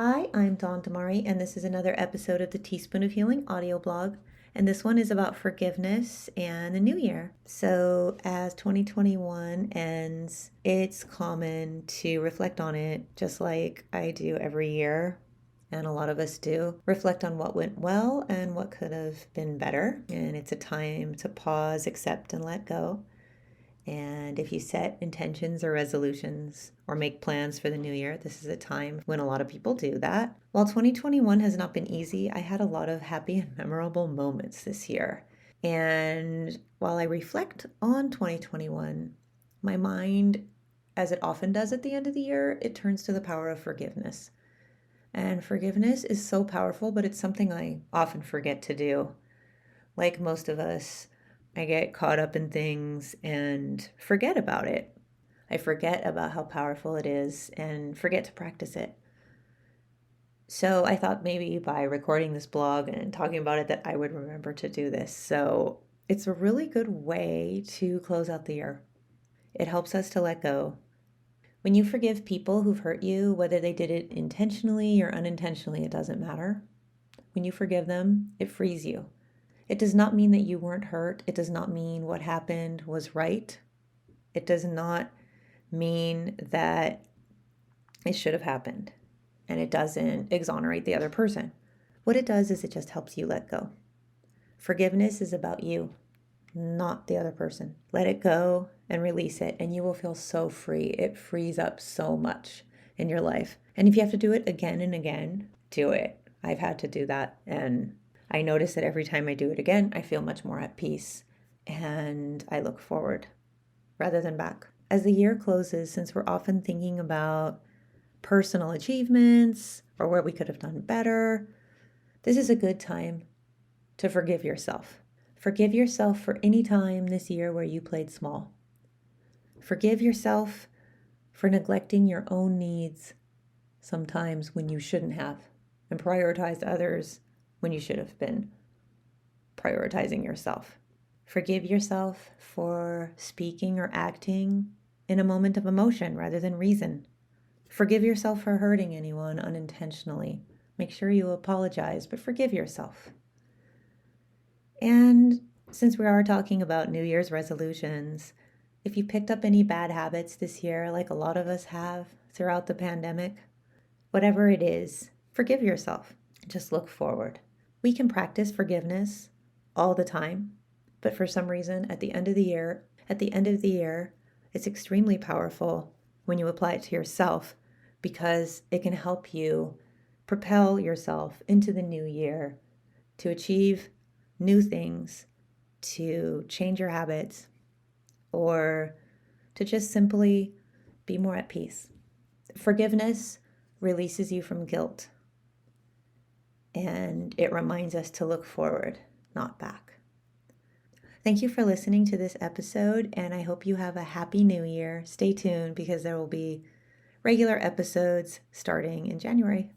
Hi, I'm Dawn Damari, and this is another episode of the Teaspoon of Healing audio blog. And this one is about forgiveness and the new year. So, as 2021 ends, it's common to reflect on it, just like I do every year. And a lot of us do reflect on what went well and what could have been better. And it's a time to pause, accept, and let go. And if you set intentions or resolutions or make plans for the new year, this is a time when a lot of people do that. While 2021 has not been easy, I had a lot of happy and memorable moments this year. And while I reflect on 2021, my mind, as it often does at the end of the year, it turns to the power of forgiveness. And forgiveness is so powerful, but it's something I often forget to do. Like most of us, I get caught up in things and forget about it. I forget about how powerful it is and forget to practice it. So I thought maybe by recording this blog and talking about it that I would remember to do this. So it's a really good way to close out the year. It helps us to let go. When you forgive people who've hurt you, whether they did it intentionally or unintentionally, it doesn't matter. When you forgive them, it frees you. It does not mean that you weren't hurt. It does not mean what happened was right. It does not mean that it should have happened. And it doesn't exonerate the other person. What it does is it just helps you let go. Forgiveness is about you, not the other person. Let it go and release it, and you will feel so free. It frees up so much in your life. And if you have to do it again and again, do it. I've had to do that, and I notice that every time I do it again, I feel much more at peace and I look forward rather than back. As the year closes, since we're often thinking about personal achievements or where we could have done better, this is a good time to forgive yourself. Forgive yourself for any time this year where you played small. Forgive yourself for neglecting your own needs sometimes when you shouldn't have, and prioritized others when you should have been prioritizing yourself. Forgive yourself for speaking or acting in a moment of emotion rather than reason. Forgive yourself for hurting anyone unintentionally. Make sure you apologize, but forgive yourself. And since we are talking about New Year's resolutions, if you picked up any bad habits this year, like a lot of us have throughout the pandemic, whatever it is, forgive yourself. Just look forward. We can practice forgiveness all the time, but for some reason, at the end of the year, it's extremely powerful when you apply it to yourself because it can help you propel yourself into the new year to achieve new things, to change your habits, or to just simply be more at peace. Forgiveness releases you from guilt, and it reminds us to look forward, not back. Thank you for listening to this episode, and I hope you have a happy new year. Stay tuned because there will be regular episodes starting in January.